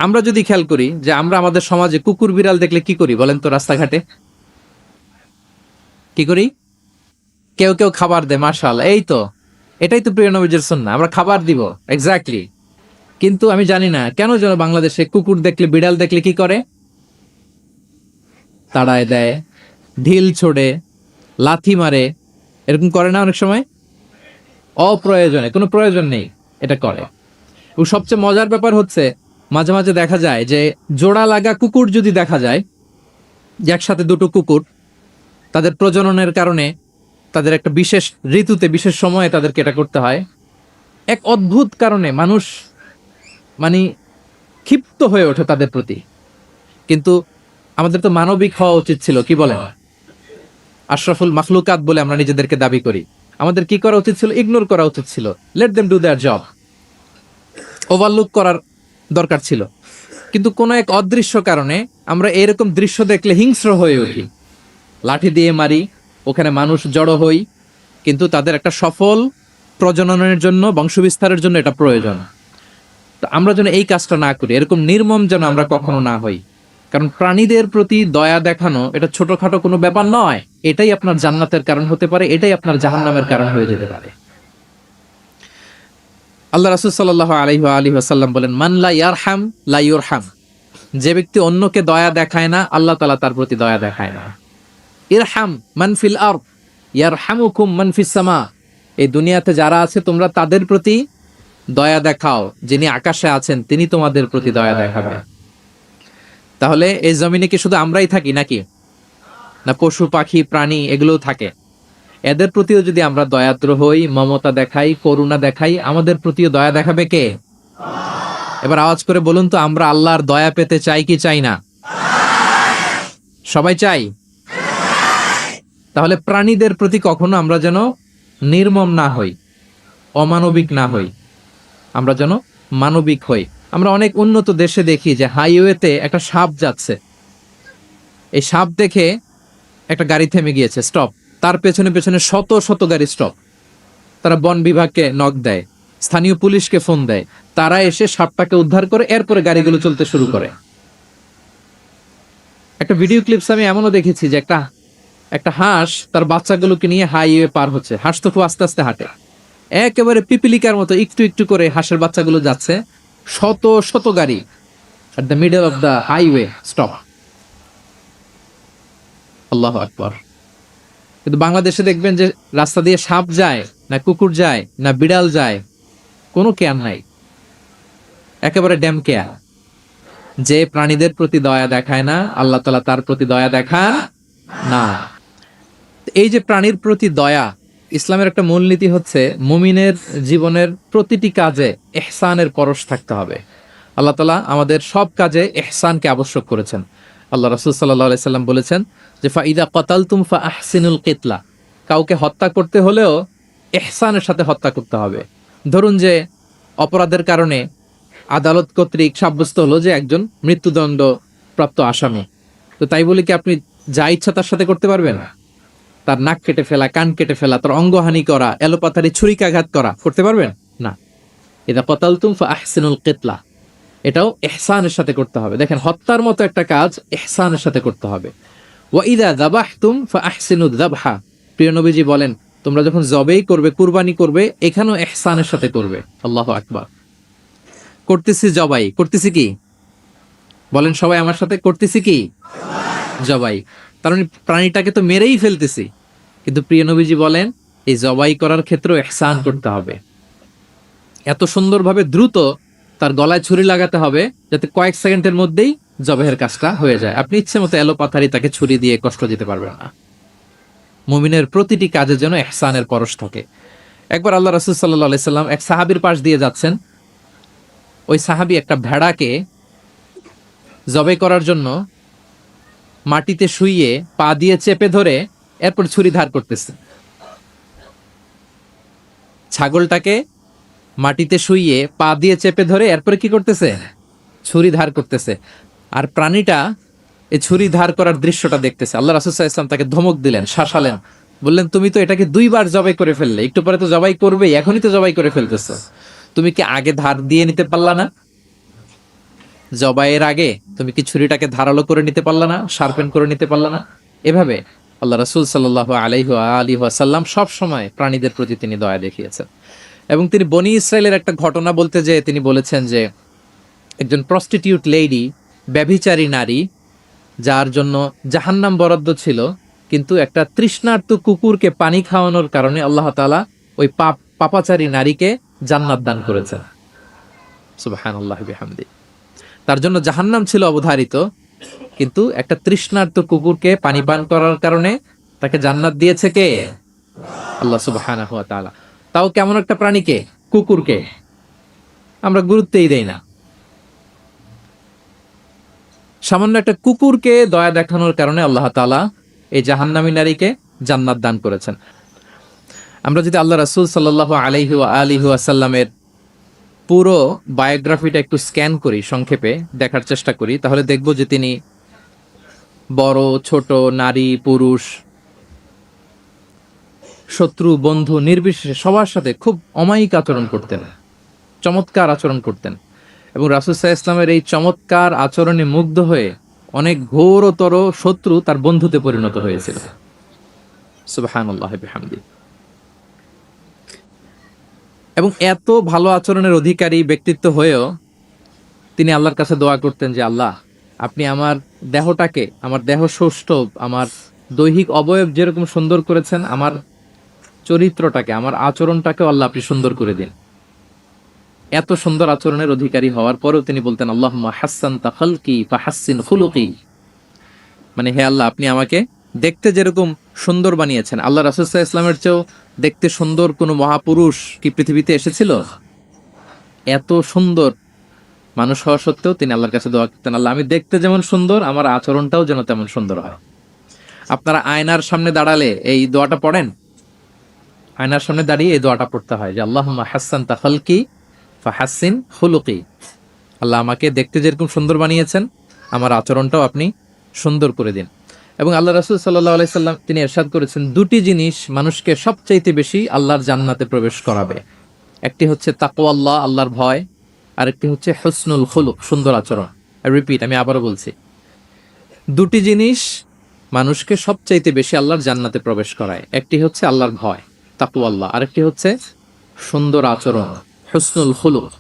আমরা যদি খেয়াল করি যে আমরা আমাদের সমাজে কুকুর বিড়াল দেখলে কি করি বলেন তো? রাস্তাঘাটে কি করি? কেউ কেউ খাবার দেয়, মাশাআল্লাহ, এই তো, এটাই তো প্রিয় নবীজির সুন্নাহ, আমরা খাবার দিব, এক্স্যাক্টলি। কিন্তু আমি জানি না কেন যেন বাংলাদেশে কুকুর দেখলে বিড়াল দেখলে কি করে? তাড়ায় দেয়, ঢিল ছোড়ে, লাথি মারে, এরকম করে না অনেক সময়? অপ্রয়োজনে, কোনো প্রয়োজন নেই এটা করে। ও সবচেয়ে মজার ব্যাপার হচ্ছে মাঝে মাঝে দেখা যায় যে জোড়া লাগা কুকুর যদি দেখা যায়, যে একসাথে দুটো কুকুর, তাদের প্রজননের কারণে তাদের একটা বিশেষ ঋতুতে বিশেষ সময়ে তাদেরকে এটা করতে হয়, এক অদ্ভুত কারণে মানুষ মানে ক্ষিপ্ত হয়ে ওঠে তাদের প্রতি। কিন্তু আমাদের তো মানবিক হওয়া উচিত ছিল, কি বলেন? আশরাফুল মাখলুকাত বলে আমরা নিজেদেরকে দাবি করি। আমাদের কি করা উচিত ছিল? ইগনোর করা উচিত ছিল, let them do there job, overlook করার দরকার ছিল। কিন্তু কোনো এক অদৃশ্য কারণে আমরা এরকম দৃশ্য দেখলে হিংস্র হয়ে উঠি, লাঠি দিয়ে মারি, ওখানে মানুষ জড়ো হই। কিন্তু তাদের একটা সফল প্রজননের জন্য, বংশবিস্তারের জন্য এটা প্রয়োজন। তো আমরা যেন এই কাজটা না করি, এরকম নির্মম যেন আমরা কখনো না হই। কারণ প্রাণীদের প্রতি দয়া দেখানো এটা ছোটখাটো কোনো ব্যাপার নয়, এটাই আপনার জান্নাতের কারণ হতে পারে, এটাই আপনার জাহান্নামের কারণ হয়ে যেতে পারে। আল্লাহ রাসূল সাল্লাল্লাহু আলাইহি ওয়া আলিহি ওয়াসাল্লাম বলেন, মান লা ইয়ারহাম লা ইউরহাম। যে ব্যক্তি অন্যকে দয়া দেখায় না, আল্লাহ তাআলা তার প্রতি দয়া দেখায় না। ইরহাম মান ফিল আরদ ইয়ারহামুকুম মান ফিস সামা। এই দুনিয়াতে যারা আছে তোমরা তাদের প্রতি দয়া দেখাও, যিনি আকাশে আছেন তিনি তোমাদের প্রতি দয়া দেখাবেন। তাহলে এই জমিনে কি শুধু আমরাই থাকি নাকি? না পশু পাখি প্রাণী এগুলোও থাকে? এদের প্রতিও যদি আমরা দয়াদ্র হই, মমতা দেখাই, করুণা দেখাই, আমাদের প্রতিও দয়া দেখাবে কে? এবার আওয়াজ করে বলুন তো, আমরা আল্লাহর দয়া পেতে চাই কি চাই না? সবাই চাই। তাহলে প্রাণীদের প্রতি কখনো আমরা যেন নির্মম না হই, অমানবিক না হই, আমরা যেন মানবিক হই। আমরা অনেক উন্নত দেশে দেখি যে হাইওয়েতে একটা সাপ যাচ্ছে, এই সাপ দেখে একটা গাড়ি থেমে গিয়েছে, স্টপ, তার পেছনে পেছনে শত শত গাড়ি স্টপ। তারা বন বিভাগকে নক দেয়, স্থানীয় পুলিশকে ফোন দেয়, তারা এসে সাপটাকে উদ্ধার করে, এরপরে গাড়িগুলো চলতে শুরু করে। একটা ভিডিও ক্লিপস আমি এমনও দেখেছি যে একটা হাঁস তার বাচ্চাগুলোকে নিয়ে হাইওয়ে পার হচ্ছে। হাঁস তো খুব আস্তে আস্তে হাঁটে, একেবারে পিপিলিকার মতো একটু একটু করে হাঁসের বাচ্চাগুলো যাচ্ছে, শত শত গাড়ি at the middle of the highway stop. আল্লাহু আকবার। কিন্তু বাংলাদেশে দেখবেন যে রাস্তা দিয়ে সাপ যায় না, কুকুর যায় না, বিড়াল যায়, কোনো কেয়ার নাই, একেবারে ড্যাম কেয়ার। যে প্রাণীদের প্রতি দয়া দেখায় না, আল্লাহ তাআলা তার প্রতি দয়া দেখান না। এই যে প্রাণীর প্রতি দয়া, ইসলামের একটা মূলনীতি হচ্ছে মুমিনের জীবনের প্রতিটি কাজে ইহসানের পরশ থাকতে হবে। আল্লাহ তাআলা আমাদের সব কাজে ইহসানকে আবশ্যক করেছেন। আল্লাহ রাসূল সাল্লাল্লাহু আলাইহি সাল্লাম বলেছেন যে ফাইদা কাতালতুম ফাআহসিনুল কিতলা, কাউকে হত্যা করতে হলেও ইহসানের সাথে হত্যা করতে হবে। ধরুন যে অপরাধের কারণে আদালত কর্তৃক সাব্যস্ত হলো যে একজন মৃত্যুদণ্ড প্রাপ্ত আসামি, তো তাই বলে কি আপনি যা ইচ্ছা তার সাথে করতে পারবেন? তার নাক কেটে ফেলা, কান কেটে ফেলা, তার অঙ্গহানি করা, এলোপাথারি ছুরিকাঘাত করা করতে পারবেন না। ইদা কাতালতুম ফাআহসিনুল কিতলা, এটাও ইহসানের সাথে করতে হবে। দেখেন, হত্যার মতো একটা কাজ ইহসানের সাথে করতে হবে। ওয়া ইদা যাবাহতুম ফাআহসিনুদ যাবহা, প্রিয় নবীজি বলেন তোমরা যখন জবেই করবে, কুরবানি করবে, এখানেও ইহসানের সাথে করবে। আল্লাহু আকবার। করতেছি জবাই, করতেছি কি? বলেন সবাই আমার সাথে, করতেছি কি? জবাই। তার মানে প্রাণীটাকে তো মেরেই ফেলতেছি, কিন্তু প্রিয় নবীজি বলেন এই জবাই করার ক্ষেত্রেও ইহসান করতে হবে। এত সুন্দরভাবে দ্রুত তার গলায় ছুরি লাগাতে হবে যাতে কয়েক সেকেন্ডের মধ্যেই জবাইয়ের কাজটা হয়ে যায়। আপনি ইচ্ছে মতো এলোপাথারি তাকে ছুরি দিয়ে কষ্ট দিতে পারবেন না। মুমিনের প্রতিটি কাজে যেন ইহসানের পরশ থাকে। একবার আল্লাহ রাসূল সাল্লাল্লাহু আলাইহি সাল্লাম এক সাহাবীর পাশ দিয়ে যাচ্ছেন, ওই সাহাবী একটা ভেড়াকে জবাই করার জন্য মাটিতে শুইয়ে পা দিয়ে চেপে ধরে এরপর ছুরি ধার করতেছে। ছাগলটাকে মাটিতে শুইয়ে পা দিয়ে চেপে ধরে এরপরে কি করতেছে? ছুরি ধার করতেছে। আর প্রাণীটা এই ছুরি ধার করার দৃশ্যটা দেখতেছে। আল্লাহ রাসূল সাল্লাল্লাহু আলাইহি ওয়াসাল্লাম তাকে ধমক দিলেন, শাসালেন, বললেন তুমি তো এটাকে দুইবার জবাই করে ফেললে, একটু পরে তো জবাই করবে, এখনই তো জবাই করে ফেলতেছো, তুমি কি আগে ধার দিয়ে নিতে পারলা না? জবাইয়ের আগে তুমি কি ছুরিটাকে ধারালো করে নিতে পারলা না, শার্পেন করে নিতে পারলা না? এভাবে আল্লাহ রাসূল সাল্লাল্লাহু আলাইহি ওয়া আলিহি ওয়াসাল্লাম সব সময় প্রাণীদের প্রতি তিনি দয়া দেখিয়েছেন। এবং তিনি বনি ইসরায়েলের একটা ঘটনা বলতে যেয়ে তিনি বলেছেন যে একজন প্রস্টিটিউট লেডি, ব্যভিচারী নারী, যার জন্য জাহান্নাম বরাদ্দ ছিল, কিন্তু একটা তৃষ্ণার্ত কুকুরকে পানি খাওয়ানোর কারণে আল্লাহ তাআলা ওই পাপাচারী নারীকে জান্নাত দান করেছেন। সুবহানাল্লাহি বিহামদি। তার জন্য জাহান্নাম ছিল অবধারিত, কিন্তু একটা তৃষ্ণার্ত কুকুরকে পানি পান করার কারণে তাকে জান্নাত দিয়েছে কে? আল্লাহ সুবহানাহু ওয়া তাআলা। তাও কেমন একটা প্রাণীকে? কুকুরকে। আমরা গুরুত্বই দেই না। সামান্য একটা কুকুরকে দয়া দেখানোর কারণে আল্লাহ তাআলা এই জাহান্নামী নারীকে জান্নাত দান করেছেন। আমরা যদি আল্লাহ রাসূল সাল্লাল্লাহু আলাইহি ওয়া আলিহি ওয়াসাল্লামের পুরো বায়োগ্রাফিটা একটু স্ক্যান করি, সংক্ষেপে দেখার চেষ্টা করি, তাহলে দেখব যে তিনি বড় ছোট, নারী পুরুষ, শত্রু বন্ধু নির্বিশেষে সবার সাথে খুব অমায়িক আচরণ করতেন, চমৎকার আচরণ করতেন। এবং রাসূল সাল্লাল্লাহু আলাইহি ওয়াসাল্লামের এই চমৎকার আচরণে মুগ্ধ হয়ে অনেক ঘোরতর শত্রু তার বন্ধুতে পরিণত হয়েছিল। সুবহানাল্লাহি বিহামদি। এবং এত ভালো আচরণের অধিকারী ব্যক্তিত্ব হয়েও তিনি আল্লাহর কাছে দোয়া করতেন যে আল্লাহ, আপনি আমার দেহটাকে, আমার দেহ সৌষ্ঠব, আমার দৈহিক অবয়ব যেরকম সুন্দর করেছেন, আমার চরিত্রটাকে, আমার আচরণটাকেও আল্লাহ আপনি সুন্দর করে দিন। এত সুন্দর আচরণের অধিকারী হওয়ার পরেও তিনি বলতেন আল্লাহুম্মা হাসসানতা খালকি ফাহাসসিন খুলুকি, মানে হে আল্লাহ, আপনি আমাকে দেখতে যেরকম সুন্দর বানিয়েছেন। আল্লাহ রাসূল সাল্লাল্লাহু আলাইহি ওয়াসাল্লামের চেয়েও দেখতে সুন্দর কোনো মহাপুরুষ কি পৃথিবীতে এসেছিল? এত সুন্দর মানুষ হওয়া সত্ত্বেও তিনি আল্লাহর কাছে দোয়া করতেন, আল্লাহ, আমি দেখতে যেমন সুন্দর, আমার আচরণটাও যেন তেমন সুন্দর হয়। আপনারা আয়নার সামনে দাঁড়ালে এই দোয়াটা পড়েন? আয়নার সামনে দাঁড়িয়ে এই দোয়াটা পড়তে হয় যে আল্লাহুম্মা হাসসানতা খালকি ফাহাসসিন খুলুকি, আল্লাহ, আমাকে দেখতে যেরকম সুন্দর বানিয়েছেন, আমার আচরণটাও আপনি সুন্দর করে দিন। এবং আল্লাহ রাসূল সাল্লাল্লাহু আলাইহি সাল্লাম তিনি ইরশাদ করেছেন, দুটি জিনিস মানুষকে সবচাইতে বেশি আল্লাহর জান্নাতে প্রবেশ করাবে। একটি হচ্ছে তাকওয়াল্লাহ, আল্লাহর ভয়, আর একটি হচ্ছে হুসনুল খুলুক, সুন্দর আচরণ। রিপিট, আমি আবারও বলছি, দুটি জিনিস মানুষকে সবচাইতে বেশি আল্লাহর জান্নাতে প্রবেশ করায়। একটি হচ্ছে আল্লাহর ভয়, তাকওয়াল্লাহ, আরেকটি হচ্ছে সুন্দর আচরণ, হুসনুল খুলুক।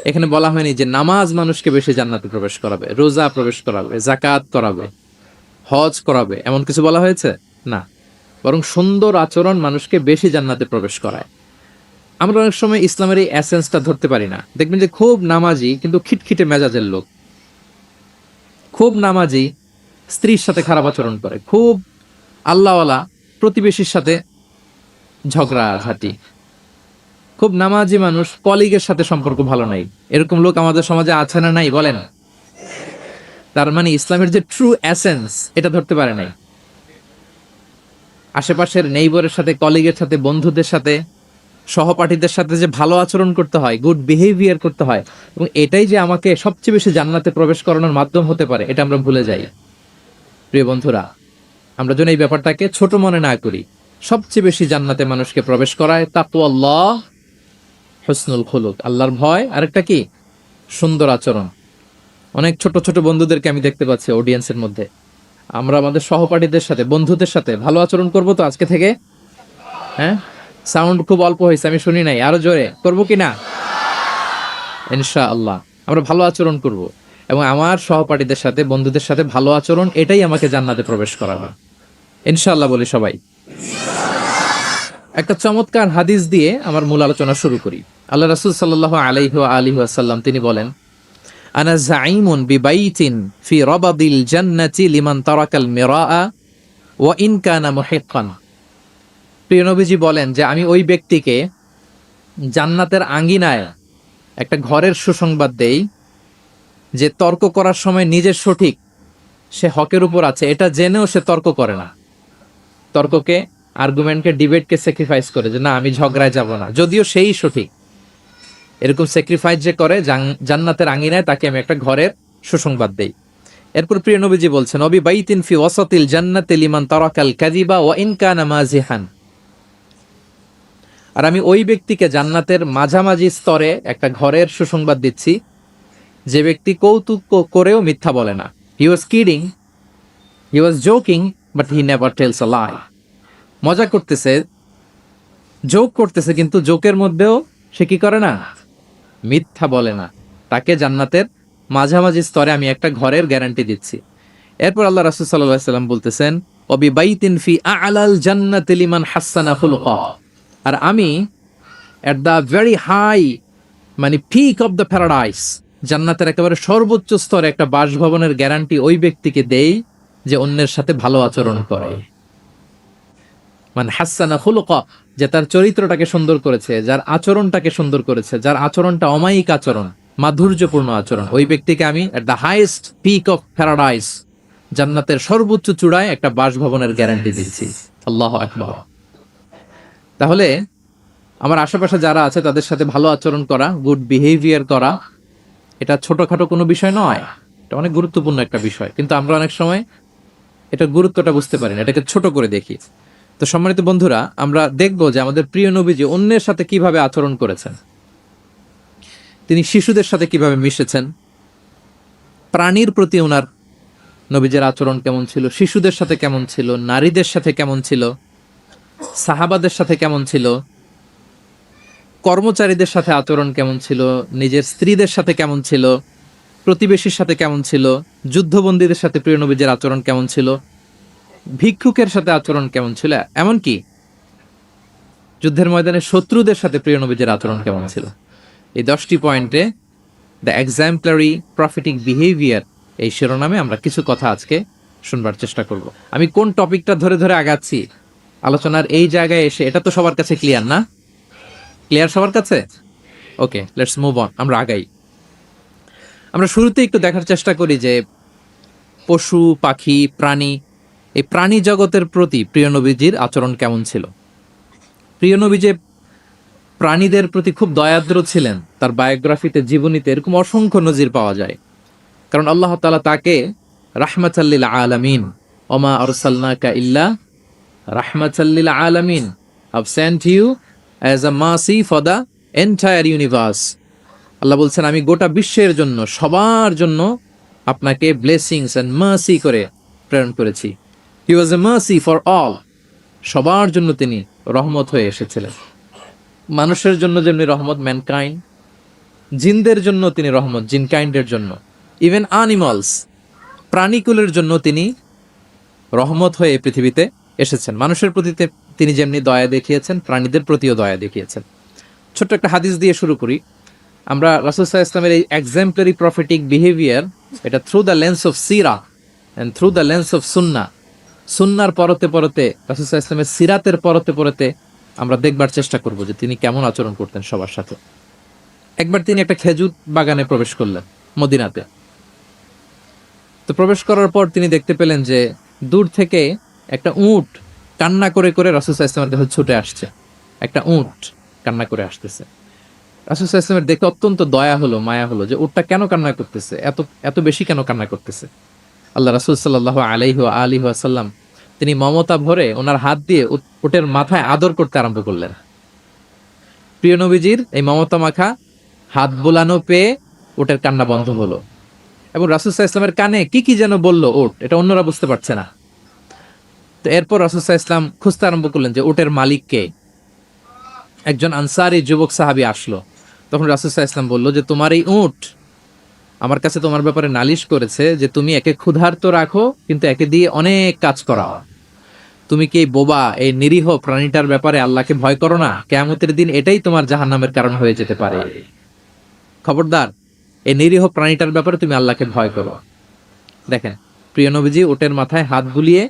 এখানে বলা হয়নি যে নামাজ মানুষকে বেশি জান্নাতে প্রবেশ করাবে, রোজা প্রবেশ করাবে, যাকাত করাবে, হজ করাবে, এমন কিছু বলা হয়েছে না। বরং সুন্দর আচরণ মানুষকে বেশি জান্নাতে প্রবেশ করায়। আমরা অনেক সময় ইসলামের এই এসেন্সটা ধরতে পারি না। দেখবেন যে খুব নামাজি কিন্তু খিটখিটে মেজাজের লোক, খুব নামাজি স্ত্রীর সাথে খারাপ আচরণ করে, খুব আল্লাহওয়ালা প্রতিবেশীর সাথে ঝগড়াঝাটি, খুব নামাজি মানুষ কলিগের সাথে সম্পর্ক ভালো নাই, এরকম লোক আমাদের সমাজে আছে না নাই বলেন? তার মানে ইসলামের যে ট্রু এসেন্স এটা ধরতে পারে নাই। আশেপাশের নেইবরের সাথে, কলিগের সাথে, বন্ধুদের সাথে, সহপাঠীদের সাথে যে ভালো আচরণ করতে হয়, গুড বিহেভিয়ার করতে হয়, এবং এটাই যে আমাকে সবচেয়ে বেশি জান্নাতে প্রবেশ করানোর মাধ্যম হতে পারে, এটা আমরা ভুলে যাই। প্রিয় বন্ধুরা, আমরা যেন এই ব্যাপারটাকে ছোট মনে না করি। সবচেয়ে বেশি জান্নাতে মানুষকে প্রবেশ করায় তাকওয়াল্লাহ, হুসনুল খুলুক, আল্লাহর ভয়, আরেকটা কি? সুন্দর আচরণ। অনেক ছোট ছোট বন্ধুদেরকে আমি দেখতে পাচ্ছি অডিয়েন্সের মধ্যে। আমরা আমাদের সহপাঠীদের সাথে, বন্ধুদের সাথে ভালো আচরণ করব তো আজকে থেকে? হ্যাঁ, সাউন্ড খুব অল্প হয়েছে, আমি শুনি নাই, আরো জোরে করবো কিনা? ইনশাআল্লাহ আমরা ভালো আচরণ করব, এবং আমার সহপাঠীদের সাথে, বন্ধুদের সাথে ভালো আচরণ, এটাই আমাকে জান্নাতে প্রবেশ করাবে ইনশাআল্লাহ। বলি সবাই। একটা চমৎকার হাদিস দিয়ে আমার মূল আলোচনা শুরু করি। আল্লাহ রাসূল সাল্লাল্লাহু আলাইহি ওয়া আলিহি ওয়াসাল্লাম তিনি বলেন, আনা যাঈমুন বিবাইতিন ফি রাবাদিল জান্নাতি লিমান তারাকাল মিরাআ ওয়া ইন কানা মুহিক্কান। প্রিয় নবীজি বলেন যে আমি ওই ব্যক্তিকে জান্নাতের আঙ্গিনায় একটা ঘরের সুসংবাদ দেই যে তর্ক করার সময় নিজের সঠিক, সে হকের উপর আছে, এটা জেনেও সে তর্ক করে না। তর্ককে, আর্গুমেন্টকে, ডিবেটকে স্যাক্রিফাইস করে যে না, আমি ঝগড়ায় যাব না, যদিও সেই সঠিক। এরকম স্যাক্রিফাইস যে করে জান্নাতের আঙ্গিনায়, তাকে আমি একটা ঘরের সুসংবাদ দেই। এরপর প্রিয় নবীজি বলছেন, নবী বাইতিন ফি ওয়াসাতিল জান্নাতি লিমান তারাকাল কাযিবা ওয়া ইন কানা মাজিহান। আর আমি ওই ব্যক্তিকে জান্নাতের মাঝামাঝি স্তরে একটা ঘরের সুসংবাদ দিচ্ছি যে ব্যক্তি কৌতুক করেও মিথ্যা বলে না। He was kidding, he was joking, but he never tells a lie. মজা করতেছে, জোক করতেছে, কিন্তু জোকের মধ্যেও সে কি করে না, মিথ্যা বলে না। তাকে জান্নাতের মাঝামাঝি স্তরে আমি একটা ঘরের গ্যারান্টি দিচ্ছি। এরপর আল্লাহ রাসূল সাল্লাল্লাহু আলাইহি সাল্লাম বলতেছেন, ওয়াবি বাইতিন ফি আ'লাল জান্নাতি লিমান হাসানা খুলুকা। আর আমি এট দ্য ভেরি হাই, মানে পিক অফ দ্য প্যারাডাইস, জান্নাতের একেবারে সর্বোচ্চ স্তরে একটা বাসভবনের গ্যারান্টি ওই ব্যক্তিকে দেই যে অন্যের সাথে ভালো আচরণ করে। মানে হাসানা খুলুকা, যে তার চরিত্রটাকে সুন্দর করেছে, যার আচরণটাকে সুন্দর করেছে, যার আচরণটা অমায়িক আচরণ, মাধুর্যপূর্ণ আচরণ, ওই ব্যক্তিকে আমি at the highest peak of paradise, জান্নাতের সর্বোচ্চ চূড়ায় একটা বাসভবনের গ্যারান্টি দিচ্ছি। আল্লাহু আকবার। তাহলে আমার আশেপাশে যারা আছে তাদের সাথে ভালো আচরণ করা, গুড বিহেভিয়ার করা, এটা ছোটখাটো কোনো বিষয় নয়, এটা অনেক গুরুত্বপূর্ণ একটা বিষয়। কিন্তু আমরা অনেক সময় এটার গুরুত্বটা বুঝতে পারি না, এটাকে ছোট করে দেখি। তো সম্মানিত বন্ধুরা, আমরা দেখব যে আমাদের প্রিয় নবীজি অন্যের সাথে কিভাবে আচরণ করেছেন। তিনি শিশুদের সাথে কিভাবে মিশেছেন, প্রাণীর প্রতি ওনার নবীজের আচরণ কেমন ছিল, শিশুদের সাথে কেমন ছিল, নারীদের সাথে কেমন ছিল, সাহাবাদের সাথে কেমন ছিল, কর্মচারীদের সাথে আচরণ কেমন ছিল, নিজের স্ত্রীদের সাথে কেমন ছিল, প্রতিবেশীর সাথে কেমন ছিল, যুদ্ধবন্দীদের সাথে প্রিয় নবীজের আচরণ কেমন ছিল, ভিক্ষুকের সাথে আচরণ কেমন ছিল, এমনকি যুদ্ধের ময়দানে শত্রুদের সাথে প্রিয় নবীজের আচরণ কেমন ছিল। এই 10টি পয়েন্টে দ্য এক্সাম্পলারি প্রফেটিক বিহেভিয়ার এই শিরোনামে আমরা কিছু কথা আজকে শুনবার চেষ্টা করব। আমি কোন টপিকটা ধরে ধরে আগাচ্ছি আলোচনার এই জায়গায় এসে, এটা তো সবার কাছে ক্লিয়ার না? ক্লিয়ার সবার কাছে? ওকে, লেটস মুভ অন, আমরা আগাই। আমরা শুরুতে একটু দেখার চেষ্টা করি যে পশু পাখি প্রাণী, এই প্রাণী জগতের প্রতি প্রিয় নবীজির আচরণ কেমন ছিল। প্রিয় নবী যে প্রাণীদের প্রতি খুব দয়াদ্র ছিলেন, তার বায়োগ্রাফিতে, জীবনীতে এরকম অসংখ্য নজির পাওয়া যায়। কারণ আল্লাহ তাআলা তাকে রাহমাতাল লিল আলামিন, ওমা আরসালনাকা ইল্লা রাহমাতাল লিল আলামিন, I've sent you as a mercy for the entire universe. আল্লাহ বলছেন, আমি গোটা বিশ্বের জন্য, সবার জন্য আপনাকে ব্লেসিংস এন্ড মার্সি করে প্রেরণ করেছি। হি ওয়াজ এ মার্সি ফর অল, সবার জন্য তিনি রহমত হয়ে এসেছিলেন। মানুষের জন্য যেমনি রহমত, ম্যানকাইন্ড, জিনদের জন্য তিনি রহমত, জিনকাইন্ডের জন্য, ইভেন অ্যানিমালস, প্রাণীকুলের জন্য তিনি রহমত হয়ে পৃথিবীতে এসেছেন। মানুষের প্রতি তিনি যেমনি দয়া দেখিয়েছেন, প্রাণীদের প্রতিও দয়া দেখিয়েছেন। ছোট্ট একটা হাদিস দিয়ে শুরু করি। আমরা রাসূল সাল্লাল্লাহু আলাইহি ওয়াসাল্লামের এই এক্সাম্পলারি প্রফেটিক বিহেভিয়ার, এটা থ্রু দ্য লেন্স অফ সিরা and through the lens of সুন্নাহ, সুন্নাহর পরতে পরতে, রাসূল সাল্লাল্লাহু আলাইহি ওয়াসাল্লামের সিরাতের পরতে পরতে আমরা দেখবার চেষ্টা করব যে তিনি কেমন আচরণ করতেন সবার সাথে। একবার তিনি একটা খেজুর বাগানে প্রবেশ করলেন মদিনাতে। তো প্রবেশ করার পর তিনি দেখতে পেলেন যে দূর থেকে একটা উট কান্না করে করে রাসূল সাল্লাল্লাহু আলাইহি ওয়াসাল্লামের কাছে ছুটে আসছে। একটা উট কান্না করে আসতেছে। রাসূল সাল্লাল্লাহু আলাইহি ওয়াসাল্লামের দেখে অত্যন্ত দয়া হলো, মায়া হলো যে উটটা কেন কান্না করতেছে, এত এত বেশি কেন কান্না করতেছে। আল্লাহ রাসূল সাল্লাল্লাহু আলাইহি ওয়া আলিহি ওয়াসাল্লাম তিনি মমতা ভরে ওনার হাত দিয়ে উটের মাথায় আদর করতে আরম্ভ করলেন। প্রিয় নবীজির এই মমতা মাখা হাত বোলানো পেয়ে উটের কান্না বন্ধ হলো, এবং রাসূল সাল্লাল্লাহু আলাইহি ওয়াসাল্লামের কানে কি কি যেন বলল উট, এটা অন্যরা বুঝতে পারছে না। তো এরপর রাসূল সাল্লাল্লাহু আলাইহি ওয়াসাল্লাম খুঁজতে আরম্ভ করলেন যে উটের মালিক কে। একজন আনসারী যুবক সাহাবী আসলো। তখন রাসূল সাল্লাল্লাহু আলাইহি ওয়াসাল্লাম বলল যে তোমার এই উট আমার কাছে তোমার ব্যাপারে নালিশ করেছে যে তুমি একে ক্ষুধার্ত রাখো, কিন্তু একে দিয়ে অনেক কাজ করাও। তুমি কি এই বোবা, এই নিরীহ প্রাণীটার ব্যাপারে আল্লাহকে ভয় করো না? কিয়ামতের দিন এটাই তোমার জাহান্নামের কারণ হয়ে যেতে পারে। খবরদার, এই নিরীহ প্রাণীটার ব্যাপারে তুমি আল্লাহকে ভয় করো। দেখেন, প্রিয় নবীজি ওটের মাথায় হাত বুলিয়ে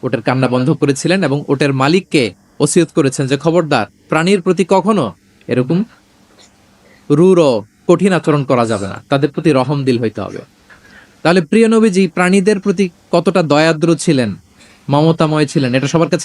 ওটের কান্না বন্ধ করেছিলেন, এবং ওটের মালিককে ওসিয়ত করেছেন যে খবরদার, প্রাণীর প্রতি কখনো এরকম রূঢ় কঠিন আচরণ করা যাবে না, তাদের প্রতি রহম দিল হইতে হবে। তাহলে প্রিয় নবীজি প্রাণীদের প্রতি কতটা দয়াদ্র ছিলেন, মমতাময় ছিলেন, এটা সবার কাছে